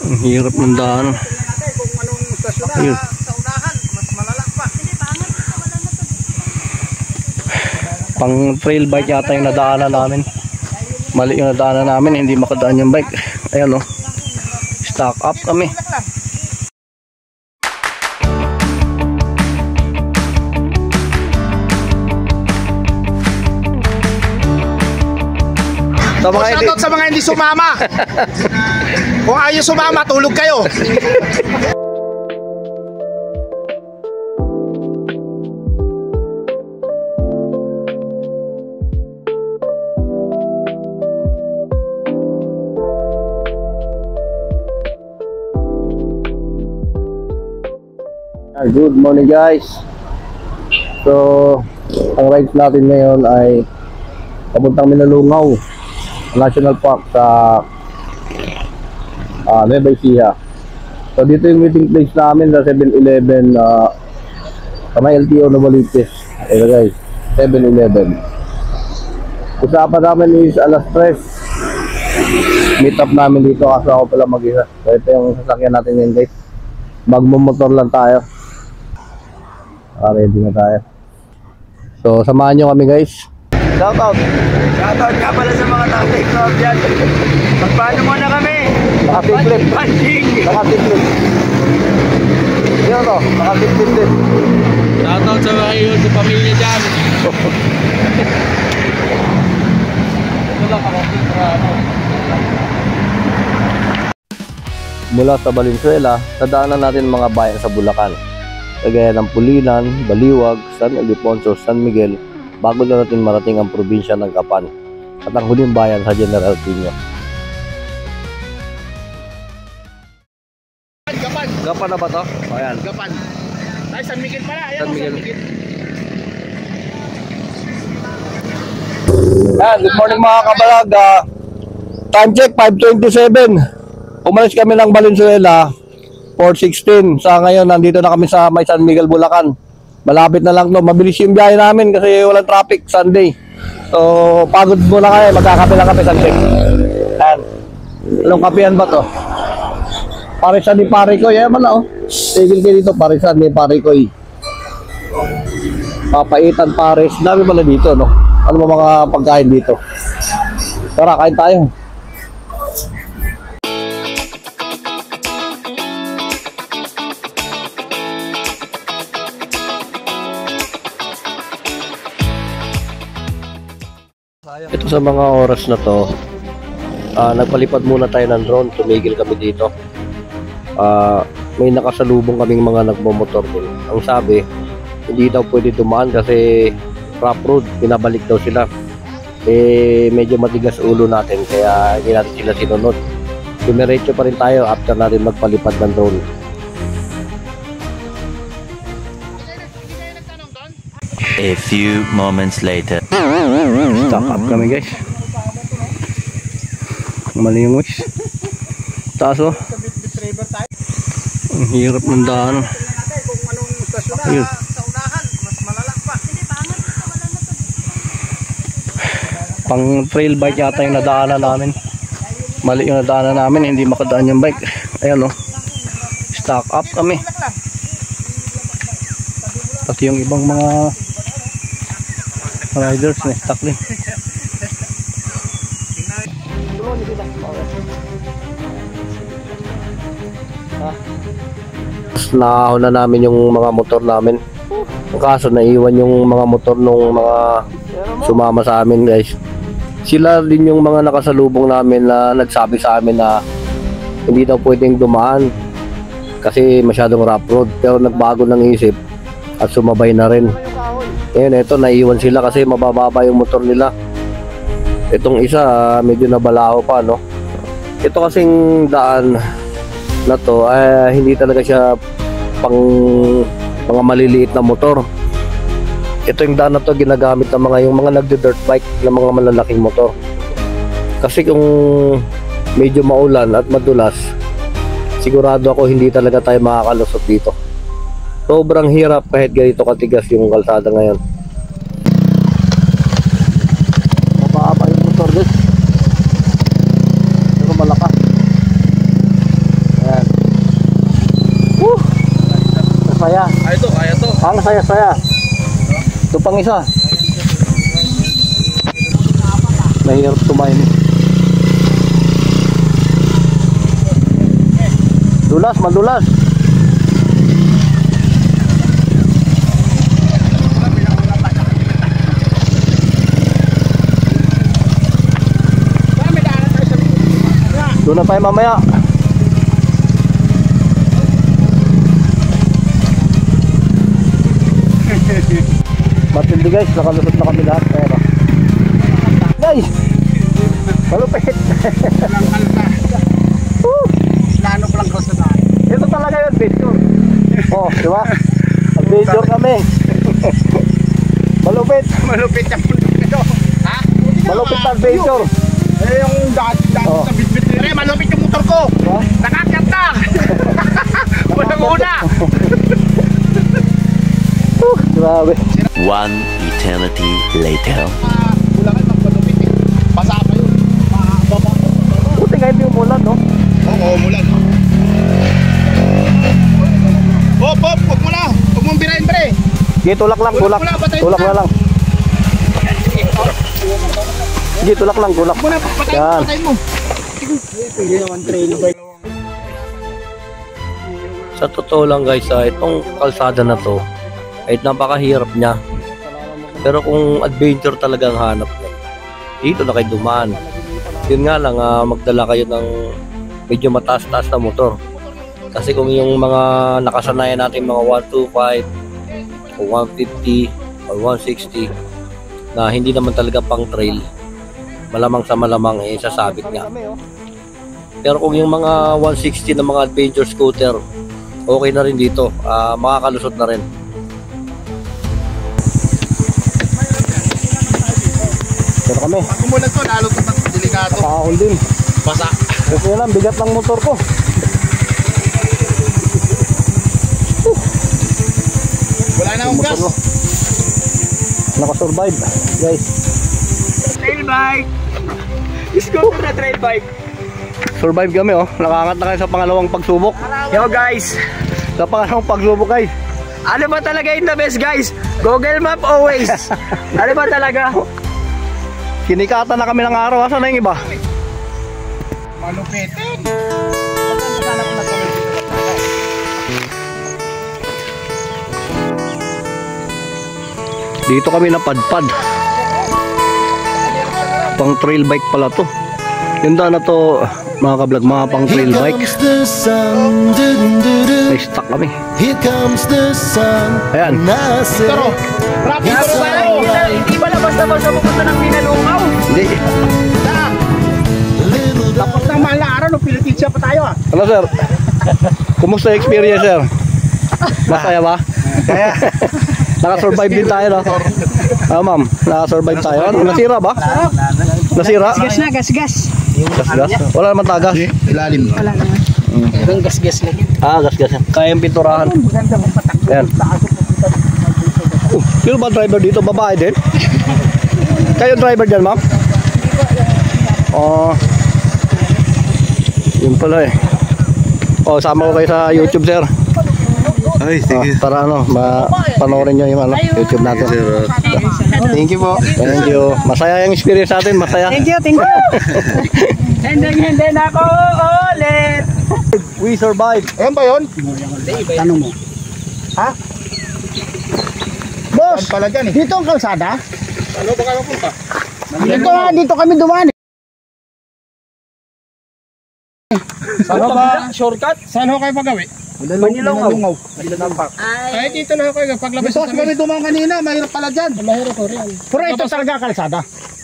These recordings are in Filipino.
Ang hirap ng daan. Ayun. Pang trail bike yata yung nadaanan namin. Mali yung nadaanan namin, hindi makadaan yung bike. Ayan o. Stock up kami. Shoutout sa mga hindi sumama. Kung ayaw sumama, tulog kayo. Good morning guys. So, ang rides natin ngayon ay papuntang Minalungaw National Park sa Nueva Ecija. So dito yung meeting place namin sa 7-Eleven sa may LTO Novaliches. Ayan guys, 7-Eleven. Usapan namin is alas 3. Meet up namin dito kasi ako pala mag-isa. So ito yung sasakyan natin ngayon guys. Magmumotor lang tayo. Ready na tayo. So samahan nyo kami guys. Shoutout! Shoutout ka pala sa mga tatay ko dyan. Magpaano muna kami? Nakasimplip. Nakasimplip. Yun o, nakasimplip din. Shoutout sa mga iyo sa pamilya dyan. Ito lang Mula sa Valenzuela, nadaanan natin mga bayan sa Bulacan. Kagaya ng Pulilan, Baliwag, San Ildefonso, San Miguel, bago na natin marating ang probinsya ng Gapan at ang huling bayan sa General Piño. Gapan na ba to? O yan. Gapan. Ay, San Miguel pala. Ayan, San Miguel. Good morning mga kabalag. Time check 5:27. Umalis kami ng Valenzuela 4:16. Sa ngayon nandito na kami sa may San Miguel, Bulacan. Malapit na lang to. Mabilis yung biyahe namin kasi walang traffic Sunday. So pagod muna kami, magkakape lang kami Sunday. Ayan. Anong kapehan ba to? Parisan ni Parikoy. Ayan man na oh. Tigil kayo dito, Parisan ni Parikoy. Papaitan Paris. Dami pala dito no. Ano ba mga pagkain dito? Tara, kain tayo. Ito sa mga oras na to, nagpalipad muna tayo ng drone, tumigil kami dito. May nakasalubong kaming mga nagmomotor din. Ang sabi, hindi daw pwede dumaan kasi rough road, pinabalik daw sila. Medyo matigas ulo natin kaya hindi natin sila sinunod. Dumiretso pa rin tayo after natin magpalipad ng drone. A few moments later. Stock up kami guys. Mali yung wish. Taas oh. Ang hirap ng daan. Ayun. Pang trail bike yata yung nadaanan namin. Mali yung nadaanan namin, hindi makadaan yung bike. Ayan oh. Stock up kami. Pati yung ibang mga riders na stuck din. Naahon na namin yung mga motor namin. Kaso naiwan yung mga motor nung mga sumama sa amin guys. Sila din yung mga nakasalubong namin na nagsabi sa amin na hindi daw pwedeng dumaan kasi masyadong rough road. Pero nagbago ng isip at sumabay na rin. Ngayon ito naiwan sila kasi mabababa yung motor nila. Itong isa medyo nabalaho pa no. Ito kasing daan na to hindi talaga siya pang mga maliliit na motor. Ito yung daan na to ginagamit ng yung mga nagdi-dirt bike na mga malalaking motor. Kasi kung medyo maulan at madulas, sigurado ako hindi talaga tayo makakalusot dito. Sobrang hirap kahit ganito katigas yung kalsada ngayon. Mababa yung motor guys. Pero malakas. saya. Ay, ito, kaya to. Ang saya-saya. Ito pang isa. Mahirap tumayin. Dulas, madulas. Doon na tayo mamaya. Matindi guys, nakalusot na kami lahat. Pero guys, malupit. Plano ko lang ko sa Ito talaga yun, adventure. Oh, di ba? Adventure kami. Malupit. Malupit yung mundo nito. Ha? Malupit na adventure. Eh, yung dati Oh. sa bitbit nito. Eh, malupit yung motor ko. Ha? Nakakat na. Walang una. Grabe. One eternity later. Bulangan ng malupit eh. Basa pa yun. Baba. Buti nga hindi umulan, no? Oo, umulan. Hop, hop, huwag mo na. Huwag mong birahin, pre. Sige, tulak lang, tulak. Tulak na lang. Sige, tulak lang, tulak. Huwag mo na, patayin Yan. mo, patayin mo. Hindi naman train ba? Sa totoo lang guys, itong kalsada na to, ay napakahirap niya. Pero kung adventure talaga ang hanap niya, dito na kayo dumaan. Yun nga lang, magdala kayo ng medyo mataas-taas na motor. Kasi kung yung mga nakasanayan natin mga 125 o 150 o 160 na hindi naman talaga pang trail, malamang sa malamang sasabit nga. Pero kung yung mga 160 na mga adventure scooter, okay na rin dito, makakalusot na rin. Pero kami, Pag umulan to, lalo ito delikado. nakakahol din. Basa. Kasi lang, bigat ng motor ko. Wala na akong gas. Nakasurvive, guys. Trail bike. Scooter na trail bike. Survive kami, oh. Nakaangat na kayo sa pangalawang pagsubok. Yo guys, Sa pangalawang pagsubok, guys. ano ba talaga yung the best guys? Google Map always. Ano ba talaga? Kinikata na kami ng araw. Asan na yung iba? Malupitin. Dito kami napadpad. Pang trail bike pala to. Yung daan na to, mga kablog, mga pang trail bike. The sun, May stock kami. here comes the sun. Ayan. And I say, Pero, rapid ko na tayo. Hindi pala basta-basta pupunta ng Pinalungaw. Hindi. little Tapos ng mahal na araw, no, Pilipinsya pa tayo ah. Ano, sir? Kumusta yung experience, sir? Masaya ba? Nakasurvive din tayo, no? Ma'am, nakasurvive tayo. Ano, nasira ba? Nasira? Gas na, gas. Gas-gas? Wala naman tagas. Ilalim. Yung gas lang. Gas-gas. Kaya yung pinturahan. Ayan. Sino ba driver dito? Babae din? Kayo driver dyan, ma'am? Yun pala eh. Sama ko kayo sa YouTube, sir. Ay, Para panoorin nyo yung YouTube natin. Thank you po. Thank you. Masaya yung experience natin, masaya. Thank you. Hindi na ako ulit. We survived. Ayan ba yun? Tanong mo. Boss, pala dyan eh. Dito ang kalsada? Ano ba kayo punta? Dito kami dumaan. Saan ba? Shortcut? Saan ho kayo pagawi? Manilongaw. Ay, dito na ho kayo. Paglabas sa kami dumaan kanina, mahirap pala dyan. Mahirap ko rin. Pero ito talaga kalsada.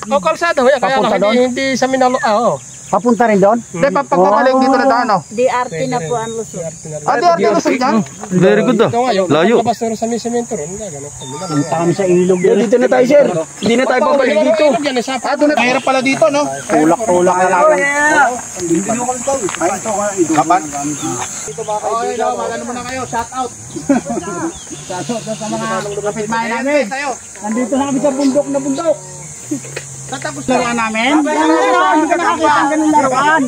O, kalsada ho yan. Kaya Papunta lang, doon? hindi sa Minalo. Papunta rin doon? Hindi, pagpapalik dito na daan oh. DRT na po ang Luzon. Di arte Luzon dyan? Very good ah. Layo. Paglabas na rin sa may semento ron. Ganun. Punta kami sa ilog. Dito na tayo, sir. Hindi na tayo babalik dito. Mahirap pala dito, no? Tulak na lang. Kapan? Okay, wala naman na kayo. Shout out. Shout out sa mga kapitbahay namin. Nandito na kami sa bundok na bundok. Tatapos laruan namin. Hindi ka nakakita ang ganun laruan.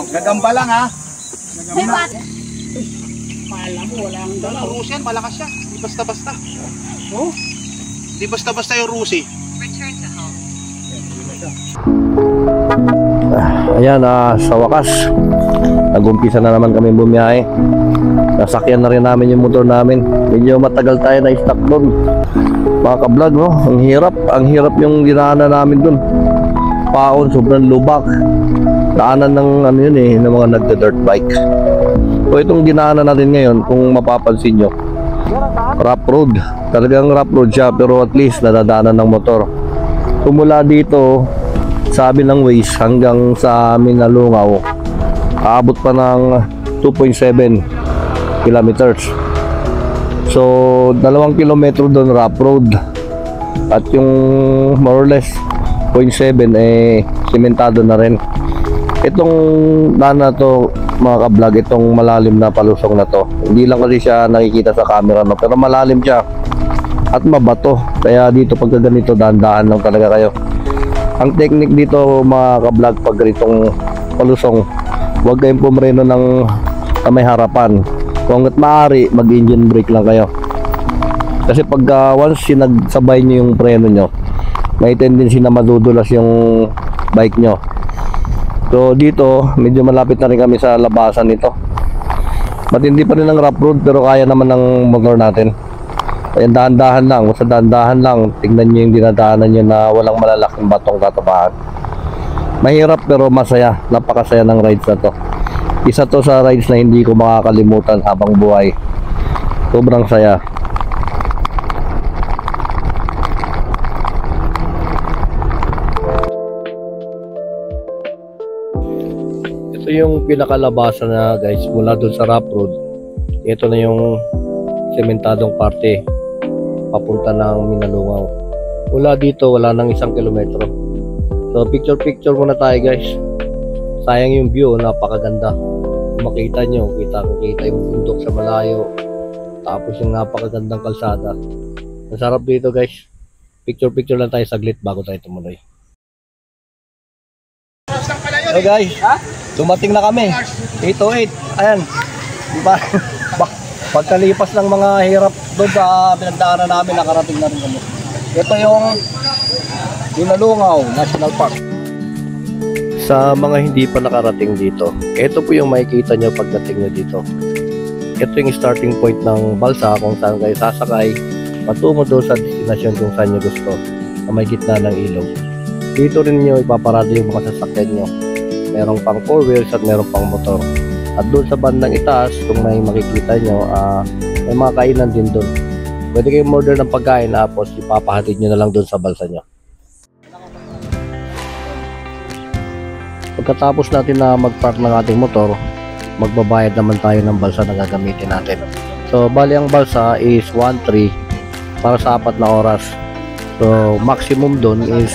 Gagamba lang ha. Kala mo, wala ang dalaw. Rusi yan, malakas siya. Di basta-basta. Oh? Di basta-basta yung Rusi. Ayan, sa wakas nag-umpisa na naman kami bumiyahe. Nasakyan na rin namin yung motor namin. Medyo matagal tayo na stuck doon, mga ka-vlog, no? Ang hirap yung dinaanan namin doon. Paon, sobrang lubak. Daanan ng ano yun eh, ng mga nagda-dirt bike. So itong dinaanan natin ngayon, kung mapapansin nyo, rough road. Talagang rough road siya, pero at least nadadaanan ng motor. Tumula dito, sabi ng Waze, hanggang sa Minalungaw, aabot pa ng 2.7 kilometers. So 2 kilometro doon rough road, at yung more or less 0.7 eh simentado na rin. Itong daan na to, mga ka-vlog, itong malalim na palusong na to, hindi lang kasi siya nakikita sa camera, no, pero malalim siya at mabato. Kaya dito pagka ganito, dahan-dahan lang talaga kayo. Ang technique dito, mga ka-vlog, pag ganitong palusong, huwag kayong pumreno ng may harapan. Kung hanggat maaari, mag-engine brake lang kayo. Kasi pag once sinagsabay nyo yung preno nyo, may tendency na madudulas yung bike nyo. So dito, medyo malapit na rin kami sa labasan nito. Matindi pa rin ang rough road, pero kaya naman ng motor natin. Kaya dahan-dahan lang, sa dahan-dahan lang, tignan nyo yung dinadaanan nyo na walang malalaking batong tatapakan. Mahirap pero masaya, napakasaya ng rides na to. Isa to sa rides na hindi ko makakalimutan habang buhay. Sobrang saya. Ito yung pinakalabasan na, guys, mula dun sa rough road. Ito na yung sementadong parte papunta ng Minalungaw. Mula dito wala nang 1 kilometro. So picture muna tayo, guys. Sayang yung view, napakaganda. Kung makita nyo, kita yung bundok sa malayo, tapos yung napakagandang kalsada. Ang sarap dito, guys. Picture lang tayo saglit bago tayo tumuloy. Hey guys, dumating na kami. 808. Ayan. Diba? Pagkalipas ng mga hirap doon sa pinagdaanan namin, nakarating na rin kami. Ito yung Minalungaw National Park. Sa mga hindi pa nakarating dito, ito po yung makikita nyo pagdating nyo dito. Ito yung starting point ng balsa kung saan kayo sasakay patungo doon sa destinasyon kung saan nyo gusto, na may gitna ng ilog. Dito rin nyo ipaparada yung mga sasakyan nyo. Merong pang 4 wheels at merong pang motor. At doon sa bandang itaas, kung may makikita nyo, may mga kainan din doon. Pwede kayong order ng pagkain, tapos ipapahatid nyo na lang doon sa balsa nyo. Pagkatapos natin na mag-park ng ating motor, magbabayad naman tayo ng balsa na gagamitin natin. So bali ang balsa is 1.3 para sa 4 na oras. So maximum doon is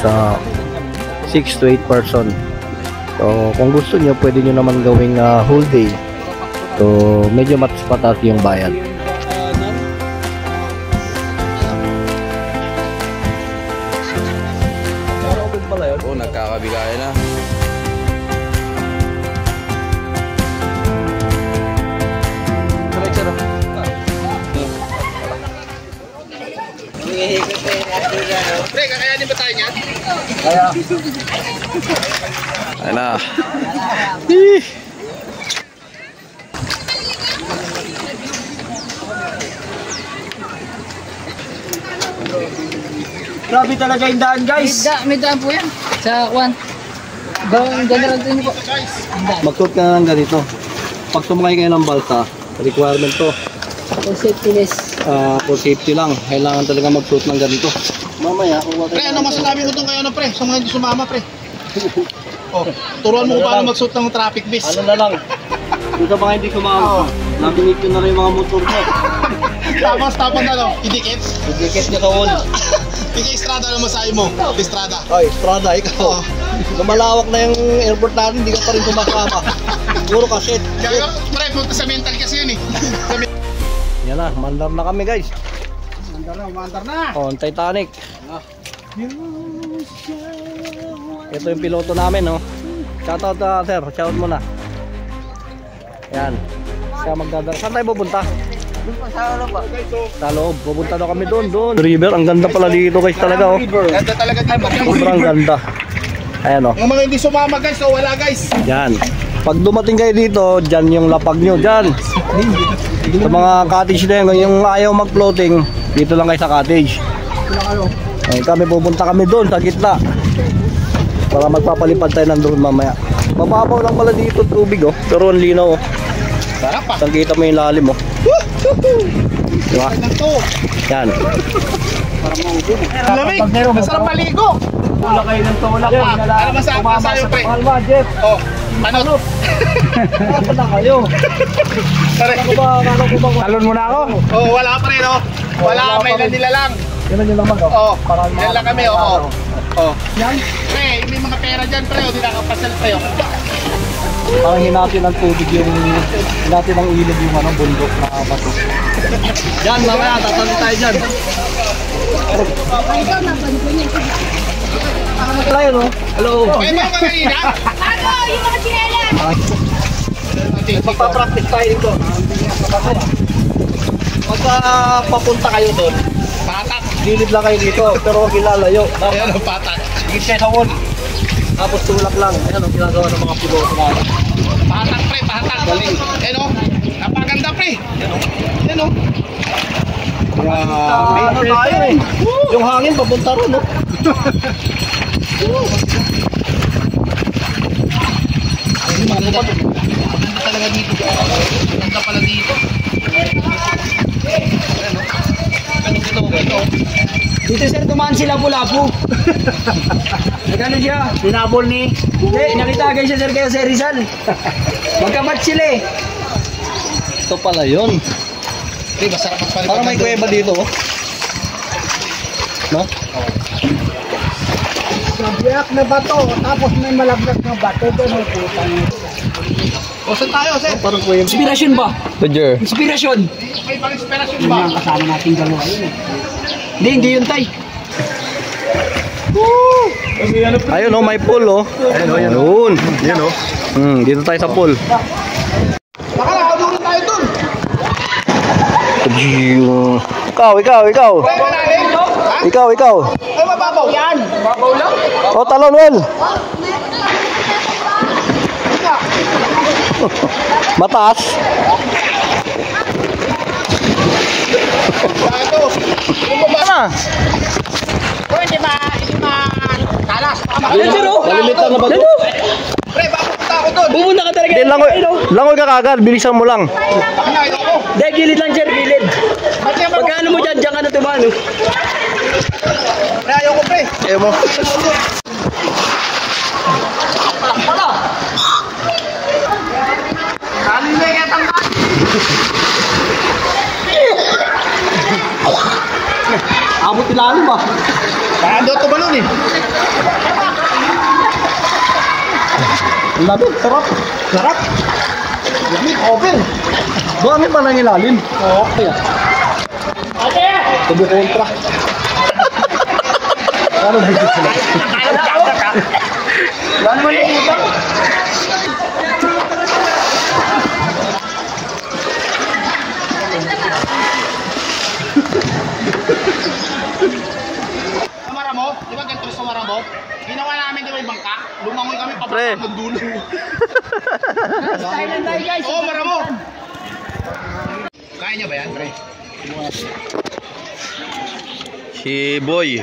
6 to 8 person. So kung gusto nyo, pwede nyo naman gawing whole day. So medyo patas yung bayad. Oo, nagkakabigay na. Pre, kakayanin ba tayo niyan? Ayun na. Grabe talaga yung daan, guys. May daan po yan. Sa Kwan. General din po. Magsuot ka na ng ganito. Pag sumakay kayo ng balsa, requirement to. For safetyness. For safety lang, kailangan talaga magsuot ng ganito. Mamaya, kung Pre, ano masasabi mo doon kayo na pre? Sa mga hindi sumama, pre. Oh, turuan mo kung paano magsuot ng traffic vest. ano na lang, dito pa hindi kumama. Nabinit ko na rin yung mga motor mo. Tapos ano, idikit. Idikit niya ka wall. Estrada na masahe mo. Estrada. Oy, Estrada, ikaw. Lumalawak na yung airport natin, hindi ka pa rin kumakama. Puro kasit. Kaya, pre, punta sa mental kasi yun eh. Yan na, mandar na kami, guys. Mandar na. Oh, ang Titanic. Ito yung piloto namin, no. Shoutout na, sir. Shout mo na. Yan. Kaya magdadala. Saan tayo pupunta? Sa loob. Pupunta na kami doon. River, ang ganda pala dito guys talaga oh. Ganda talaga dito. Sobrang ganda. Ayan oh. Yung mga hindi sumama guys, so wala guys. Yan. Pag dumating kayo dito, dyan yung lapag nyo. Dyan. Sa mga cottage na yun, yung ayaw mag-floating, dito lang kayo sa cottage. Ay, kami pupunta kami doon sa gitna. Para magpapalipad tayo ng drone mamaya. Mababaw lang pala dito tubig oh. Pero ang linaw oh. Sarap pa. Saan kita mo yung lalim oh. Diba? Yan. Lamig. Masarap maligo. Tulak kayo ng tulak. Ano masayo pre? Palma, Jeff. Oh, ano? Wala kayo. Talon mo na ako. Oh, wala pa rin oh. Wala, may nila lang. Yan yun naman. Oh, yan lang kami oh. Oh. Yan. Pre, may mga pera dyan pre, oh, di nakapasal pre oh. Parang hinati ng tubig yung hinati ng ilog yung ano, bundok na bato. Yan, mamaya tatalo tayo dyan. Tayo no? Hello. Okay ba mga ina? Ano? Yung mga chinelas! Magpa-practice tayo dito. Pagka papunta kayo doon, Patak. gilid lang kayo dito, pero huwag ilalayo. Ayan oh, patak. Gilid kayo sa wall. Tapos tulak lang. Ayan ang ginagawa ng mga piloto natin. Patak pre, patak. Ayan oh. Napaganda pre. Ayan oh. Ano tayo eh. Yung hangin papunta ron no. Maganda talaga dito. Maganda pala dito. Dito sir, tumaan sila Lapu-Lapu. Nagano siya? Sinabol ni? Hindi, nakita agad siya sir kayo sa Rizal. Magkamatch sila eh. Ito pala yun. Pre, masarap ang pala. Parang may kuweba dito oh. No? Nabiyak na bato, tapos may malaglag na bato. Doon may putang. O, saan tayo sir? Parang kuweba. Inspirasyon ba? Roger. Inspirasyon. May pang-inspirasyon Yun ba? ang kasama natin dalawa yun eh. Hindi yun tay. Ayun oh, may pool oh. Ayun. Yan oh. Dito tayo sa pool. Baka nakaduro tayo dun. Ikaw. Pre, malalim. Ha? Ikaw. Ay, mababaw. Yan. Mababaw lang. Oh, talon well. Mataas. Bago. Ano? Pre, di ba talas? Malilitan na ba ito? Pre, bakit punta ako dun? Pumunta ka talaga. Hindi, langoy ka kagad. Bilisan mo lang. Bakit na ito ako? Hindi, gilid lang sir, gilid. Pagkano mo dyan ka na tumano. Pre, ayoko pre. Ayaw mo. Abot ilalim ba? Baka daw ito balon eh. Ang labig, sarap. Lamig, open. Buhangin pa lang ilalim. Oo, kaya. Tubo kontra. Ano ba ito sila? Ano mo yung utang? Samara mo? Di ba ganito sa Samara mo? Ginawa namin di ba yung bangka? Lumangoy kami Pre. pababa ng dulo. Thailand tayo guys. Oo, Mara mo. Kaya niya ba yan, pre? Si Boy.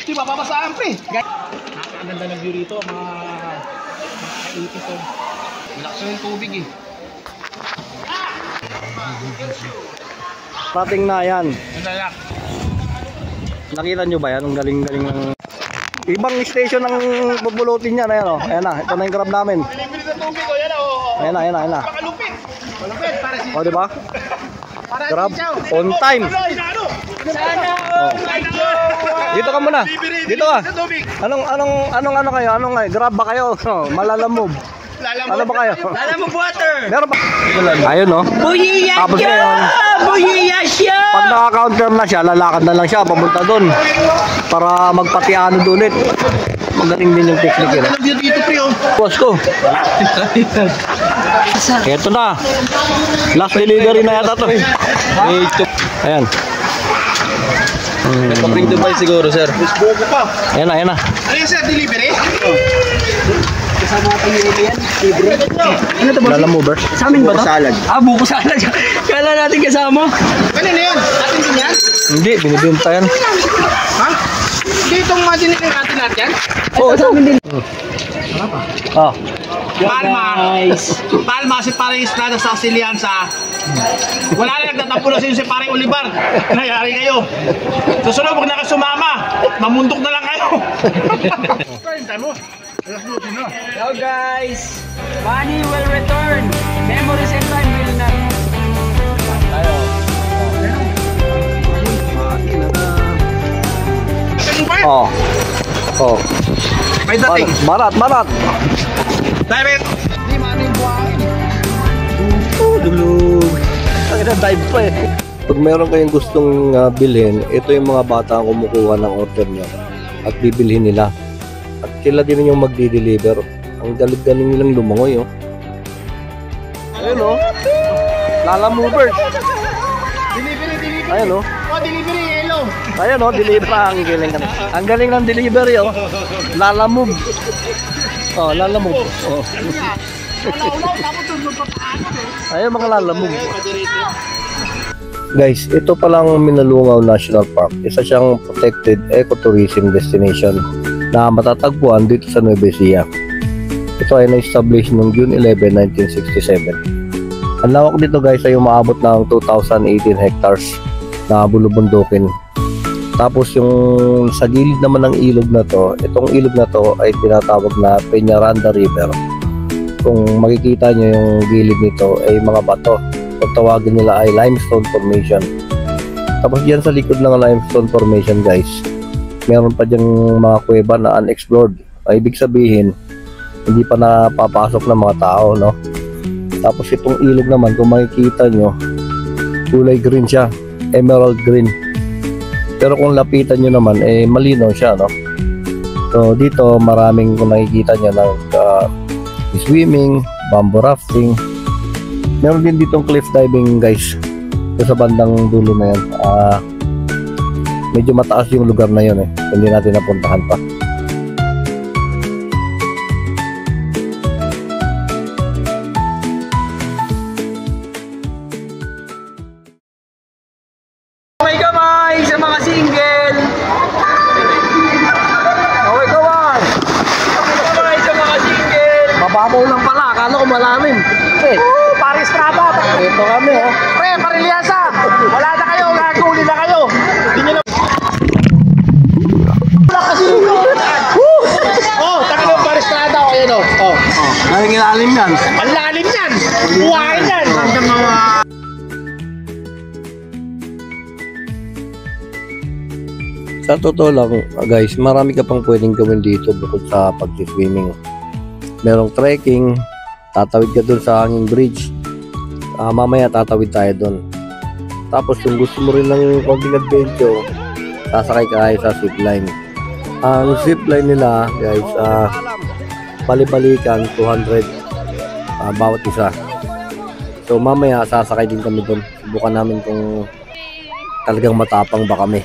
Di ba, babasaan, pre? Napakaganda ng view rito, mga ipis. Malakas yung tubig eh. Parating na yan. Malalak. Nakita nyo ba yan? Ang galing-galing ng... Ibang station ng bubulutin yan. Ayan o. Ayan na. Ito na yung grab namin. Pinipilit ng tubig, o yan o. Ayan na. Makalupit. Malupit, para si... O, diba? Para Grab. si Chow. On time. Ano? Sana Dito ka muna. Dito ka. Sa tubig. Anong kayo? Grab ba kayo? Malalamove. Ano ba kayo? Alam mo water. Meron ba? Ayun no. Buhiya Tapos siya! ngayon, Buhiya siya! pag naka-counter na siya, lalakad na lang siya papunta doon para magpatiano doon ulit. magaling din yung technique eh. Alam dito pre oh. Boss ko. Ito na. Last delivery na yata to. Ayan. Kapring Dubai siguro, sir. Buko pa. Ayan na, ayan na. Ano yan sir, delivery? Kasama natin yung yan. Libre. Ano to, boss? Lala mover. Sa amin ba to? Buko salad. Kala natin kasama. Kanina yan? Atin din yan? Hindi, binibenta yan. Ha? Hindi itong mga diniling atin natin yan? Oo, sa amin din. Oh. Palma si Paring Estrada sa Siliansa. Wala na nagtatampo na si Paring Olivar. Nangyari kayo. Susunod, huwag na kayo sumama. Mamundok na lang kayo. Hello guys! Money will return. Memories and time will not. Oh. Oh. May dating. Barat, barat. Direct. Hindi man yung buhangin. Dulog. Ang dive pa eh. Pag meron kayong gustong bilhin, ito yung mga bata ang kumukuha ng order nyo at bibilhin nila. At sila din yung magdi-deliver. Ang galing-galing nilang lumangoy, oh. Ayun, oh. Lala movers. Delivery. Ayun, oh. Oh, delivery, hello. Ayun, oh, deliver. Ang galing ng delivery, oh. Lala move. Oh, lala move. Oh. Ayun, mga lala move. Guys, ito palang Minalungaw National Park. Isa siyang protected ecotourism destination na matatagpuan dito sa Nueva Ecija. Ito ay na-establish noong June 11, 1967. Ang lawak dito guys ay umaabot ng 2,018 hectares na bulubundukin. Tapos yung sa gilid naman ng ilog na to, itong ilog na to ay tinatawag na Peñaranda River. Kung makikita nyo yung gilid nito ay mga bato. Kung tawagin nila ay limestone formation. Tapos dyan sa likod ng limestone formation guys, meron pa dyan mga kuweba na unexplored. Ay ibig sabihin, hindi pa napapasok ng mga tao, no? Tapos itong ilog naman, kung makikita nyo, kulay green siya, emerald green. Pero kung lapitan nyo naman, eh malinaw siya, no? So dito maraming kung nakikita nyo ng swimming, bamboo rafting. Meron din ditong cliff diving guys. So, sa bandang dulo na yan. Medyo mataas yung lugar na yun eh. Hindi natin napuntahan pa. Okay kamay sa mga single. Okay kamay. Okay kamay sa mga single. Mababaw lang pala. Akala ko malalim. Paring Estrada. Ito kami, oh. Pre, Pariliasa. Wala na kayo, gaguli na kayo. Hindi nyo na... Wala kasi yun. Oh, taka ng Paring Estrada. O, yun o. Oh. Nangingilalim yan. Malalim yan. Buhain yan. Hanggang mga... Sa totoo lang, guys, marami ka pang pwedeng gawin dito bukod sa pag-swimming. Merong trekking, tatawid ka dun sa hanging bridge. Mamaya tatawid tayo dun. Tapos kung gusto mo rin ng konting adventure, sasakay ka sa zipline. Ang zipline nila, guys, bali-balikan 200 bawat isa. So mamaya sasakay din kami dun. Subukan namin kung talagang matapang ba kami.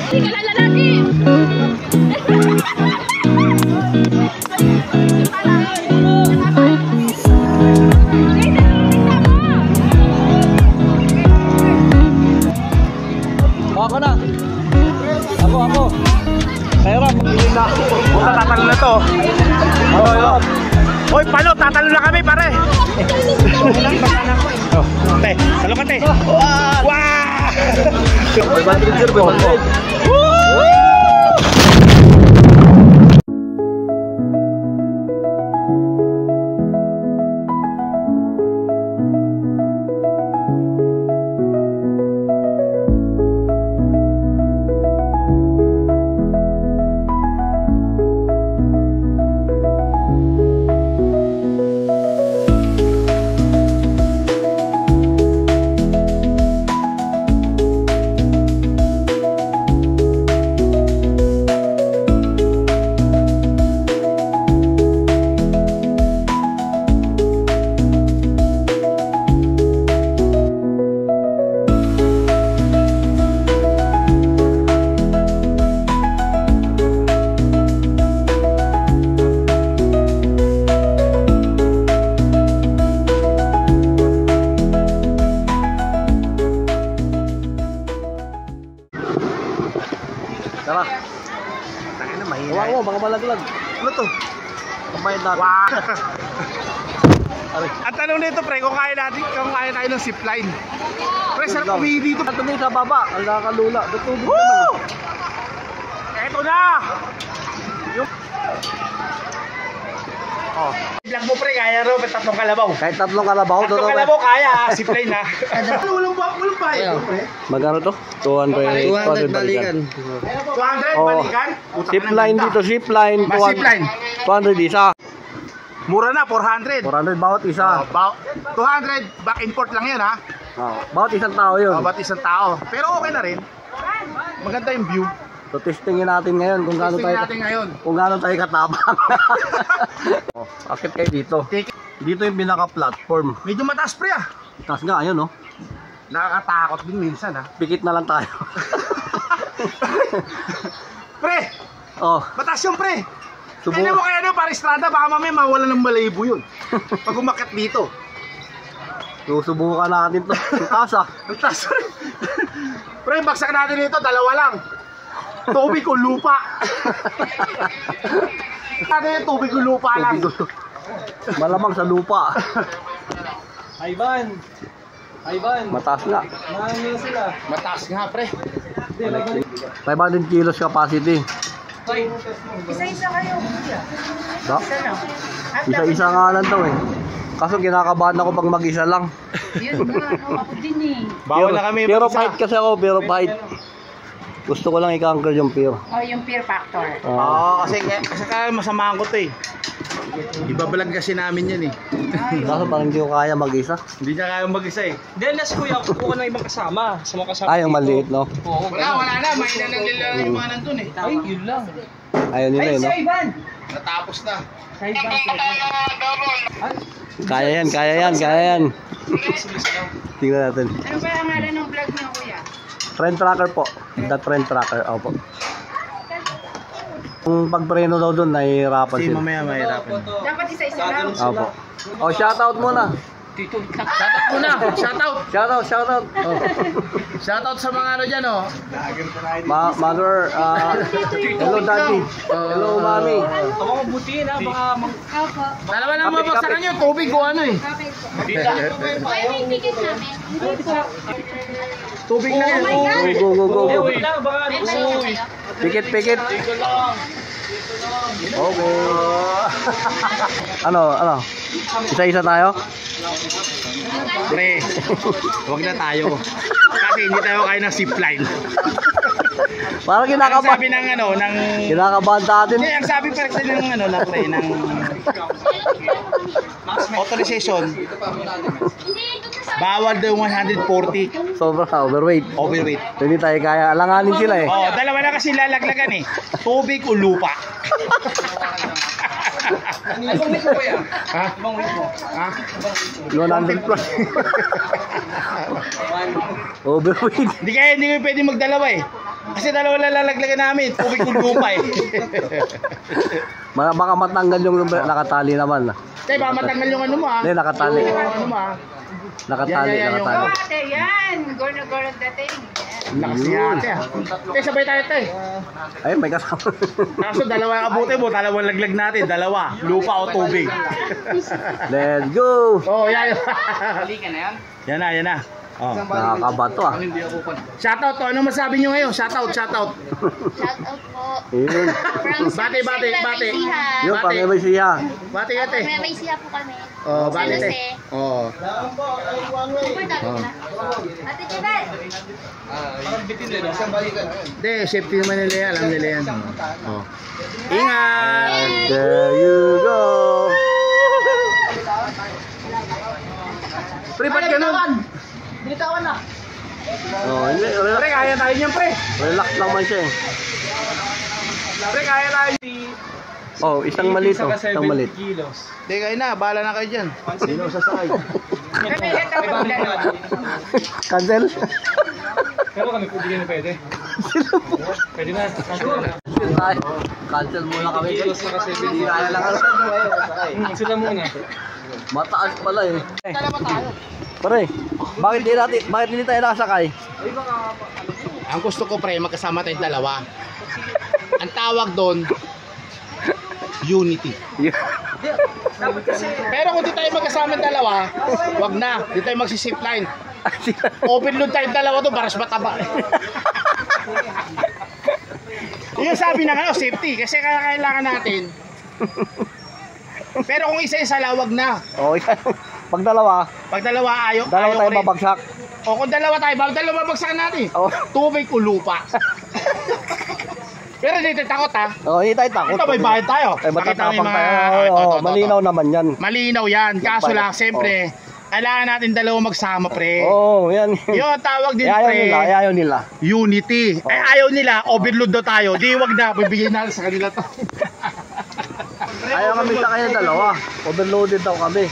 Sige lang lalaki. Ako na. Ako. Kaya ram, hindi na. Puta, tatalo na to. Hoy, palo, tatalo na kami, pare. Te, talo ka, te. Wow! 500 sir, 500. mo, baka malaglag. Ano to? Kampayan natin. Wow! Ang tanong nito pre, kung kaya tayo ng zipline. Pre, sarap umihi dito. Ito din sa baba, ang nakakalula. Tutubig Woo! naman. Eto na! Yung... Oh. Vlog mo pre, kaya ro, may 3 kalabaw. Kahit 3 kalabaw, 3 kalabaw kaya, zipline na. Walang bayad pre. Magkano to? 200 balikan. 200 Oh, balikan? zipline dito, zipline. Mas zipline. 200 isa. Mura na, 400. 400 bawat isa. 200, back and forth lang yan ha. Bawat isang tao yun. Bawat isang tao. Pero okay na rin. Maganda yung view. So testingin natin ngayon kung gaano Testing tayo. natin ngayon. Kung gaano tayo katabang. Akit kayo dito. Dito yung pinaka-platform. Medyo mataas pre ah. Taas nga, ayun no. Nakakatakot din minsan ha. Pikit na lang tayo. Pre! Oh, Mataas yung pre! subo. Kaya mo kaya para estrada, baka mamaya mawala ng balahibo yun. Pag umakyat dito. Susubukan natin to. Yung taas ah. Ang taas pre! Pre, bagsak natin dito, 2 lang. Tubig o lupa. Ano yung tubig o lupa lang? Malamang sa lupa. Ivan. Mataas nga. Ano sila? Mataas nga pre. 500 kilos capacity. Isa-isa kayo. Da? Isa-isa nga lang daw eh. Kaso kinakabahan ako pag mag-isa lang. Yun nga, no, ako din eh. Bawal na kami Pero mag-isa. fight kasi ako, pero fight. Gusto ko lang i-conquer yung fear. Oh, yung peer factor. Oo, kasi kaya masamahan ko to eh. Ibabalag kasi namin yan eh. Kaso parang hindi ko kaya mag-isa. Hindi niya kaya mag-isa eh. Then last kuya, kukuha ng ibang kasama. Sa mga kasama. Ay, yung maliit, no? Oo. Wala na. May na nila yung mga nandun eh. Ay, yun lang. Ayun nila, no? Ivan! Natapos na. Kaya yan. Tingnan natin. Ano ba ang ngalan ng vlog niyo, kuya? Trend tracker po. The trend tracker, opo. Kung pagpreno daw doon, nahihirapan Kasi sila. mamaya mahirapan. Dapat isa-isa lang. Opo. Oh, shoutout muna. Shoutout muna. Shoutout. Shoutout. Oh. Shoutout sa mga ano dyan oh. Mother, hello daddy. Hello mommy. Ako mabuti na, baka Opo. Dalawa lang mabaksakan nyo. Tubig o ano eh. Kapit po. Ay, may ticket namin. Hindi po. Tubig na yan. Go. wait lang, baka Ay, balik na kayo. Pikit. Okay. Ano? Isa-isa tayo? Pre, huwag na tayo. Kasi hindi tayo kaya ng zipline. Parang Ang kinakabahan. sabi ng ano, ng... Kinakabahan natin. Hindi, ang sabi pa rin ng ano, na pre, ng... authorization. Bawal daw 140 Sobrang overweight. overweight. Hindi tayo kaya. Alanganin sila eh. Oh, dalawa na kasi lalaglagan eh. Tubig o lupa. Ibang week mo kuya. Ha? Ibang week mo. Ha? 100 plus. Overweight. Hindi kami pwede magdalawa eh. Kasi dalawa na lalaglagan namin. Tubig o lupa eh. Baka matanggal yung nakatali naman. Kaya ba matanggal yung ano mo ah. Hindi, nakatali. Yung ano mo ah. Nakatali. Yan, yung- Oh, ate, yan. Gorno dating. Lakas niya ate ah. Kaya sabay tayo tayo. Ay, may kasama. Kaso dalawa yung abuti mo, dalawang laglag natin, dalawa, lupa o tubig. Let's go. Oh, yan. Halika na yan. Yan na. Oh. Nakakabato ah. Shoutout to, ano masabi nyo ngayon? Shoutout. Shoutout po. Yun. From Bate. Yung pang-ibay siya. Bati ate. May siya po kami. Oh, San bati ate. Jose. Oh. Komportable na. Ate Jebel. Hindi, safety naman nila yan, alam nila yan. Oh. Ingat! And there you go. Pre, ba't ganun? Oh, hindi. Pre, kaya tayo niyan, pre. Relax lang man siya eh. Pre, kaya tayo. Oh, isang maliit oh. Isang maliit. kilos. Hindi, kayo na, bahala na kayo dyan. Sino sasakay? Kami ito po dalawa. Cancel? Pero kami pwede na pwede. Pwede na. Ay, cancel muna kami. Kilos na kasi Hindi kaya lang ano. Sila muna. Mataas pala eh. Pare, bakit hindi tayo nakasakay? Ang gusto ko, pre, magkasama tayong dalawa. Ang tawag doon, unity. Pero kung di tayo magkasama dalawa, wag na. Di tayo magsi-zipline. Overload tayo dalawa to, baras mataba. Yung sabi na nga, safety. Kasi kailangan natin. Pero kung isa-isa lang, wag na. Pag dalawa ayaw tayo rin. babagsak. O kung dalawa tayo, dalawa babagsakan natin. Tubig o lupa. Pero hindi tayo takot ha. Hindi tayo takot. Ito may bayad tayo. Matatapang Makita mo tayo. ito. Malinaw naman yan. Malinaw yan. Kaso lang, siyempre, kailangan natin dalawa magsama, pre. Yan. Yung tawag din, Ayaw pre. nila, ayaw nila. Unity. Ayaw nila, overload daw tayo. Di, wag na, bibigyan natin sa kanila to. Ayaw kami sa kanya dalawa. Overloaded daw kami.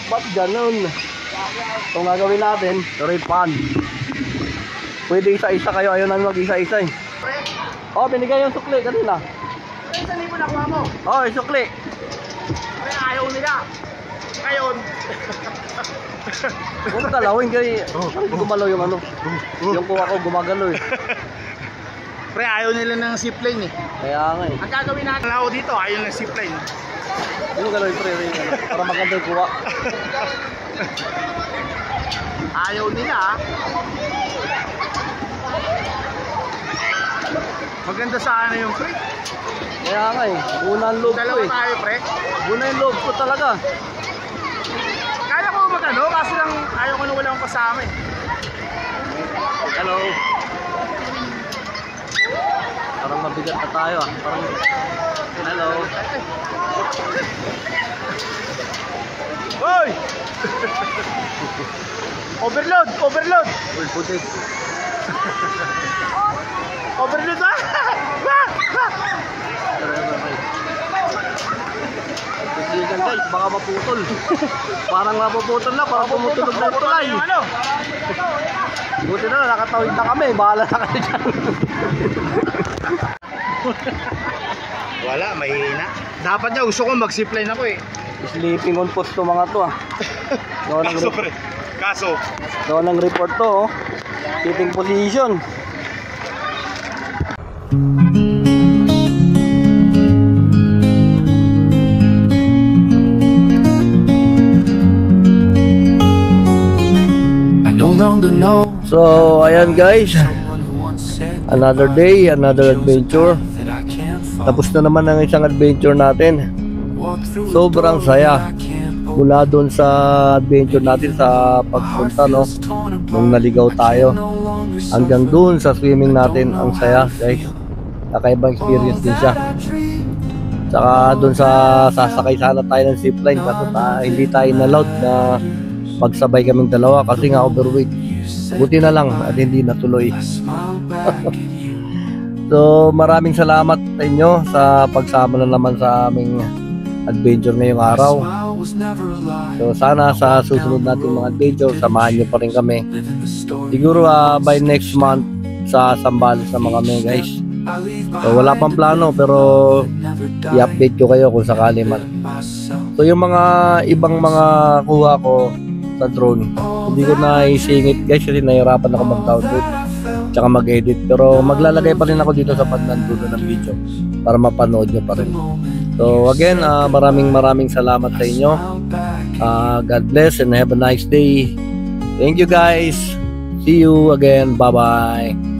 Ba't ganun? Kung gagawin natin, rate pan. Pwede isa-isa kayo, ayaw namin mag-isa-isa eh. Binigay yung sukli kanina. Isa libo na kuha mo. Yung sukli. Pre, ayaw nila. Ngayon. Huwag galawin kayo. Gumalaw yung ano. Yung kuha ko gumagalaw eh. Pre, ayaw nila ng zipline eh. Kaya nga eh. Ang gagawin natin ako dito, ayaw ng zipline. Yung galawin pre, para maganda yung kuha. Ayaw nila. Maganda sana yung pre. Kaya nga eh. Una ang loob ko Dalawa eh. tayo, pre. Una yung loob ko talaga. Kaya ko magano, kaso lang ayaw ko na wala akong kasama eh. Hello. Parang mabigat na tayo ah. Parang... Hello. Hoy! Overload! Overload! Uy, putik. Overload ba? Tignan guys, baka maputol. Parang mapuputol na, parang pumutulog na tulay. Ano? Buti na, nakatawid na kami. Bahala na kayo dyan. Wala, mahina. Dapat niya, gusto ko mag-zipline ako eh. Sleeping on post to mga to ah. Kaso. Gawa ng report to oh. Sitting position. So ayan guys, another day, another adventure. Tapos na naman ang isang adventure natin. Sobrang saya mula doon sa adventure natin sa pagpunta no, nung naligaw tayo hanggang doon sa swimming natin. Ang saya guys, kakaibang experience din siya. Saka doon sa sasakay sana tayo ng zipline kasi hindi tayo na-allowed na pagsabay kaming dalawa kasi nga overweight. Buti na lang at hindi natuloy. So maraming salamat sa inyo sa pagsama na naman sa aming adventure ngayong araw. So sana sa susunod natin mga adventure samahan nyo pa rin kami. Siguro by next month sa Zambales na mga kami guys. So wala pang plano pero i-update ko kayo kung sakali man. So yung mga ibang mga kuha ko sa drone, hindi ko na isingit guys kasi nahirapan ako mag-download tsaka mag-edit, pero maglalagay pa rin ako dito sa pagdandulo ng video para mapanood nyo pa rin. So again, maraming salamat sa inyo. God bless and have a nice day. Thank you guys. See you again. Bye bye.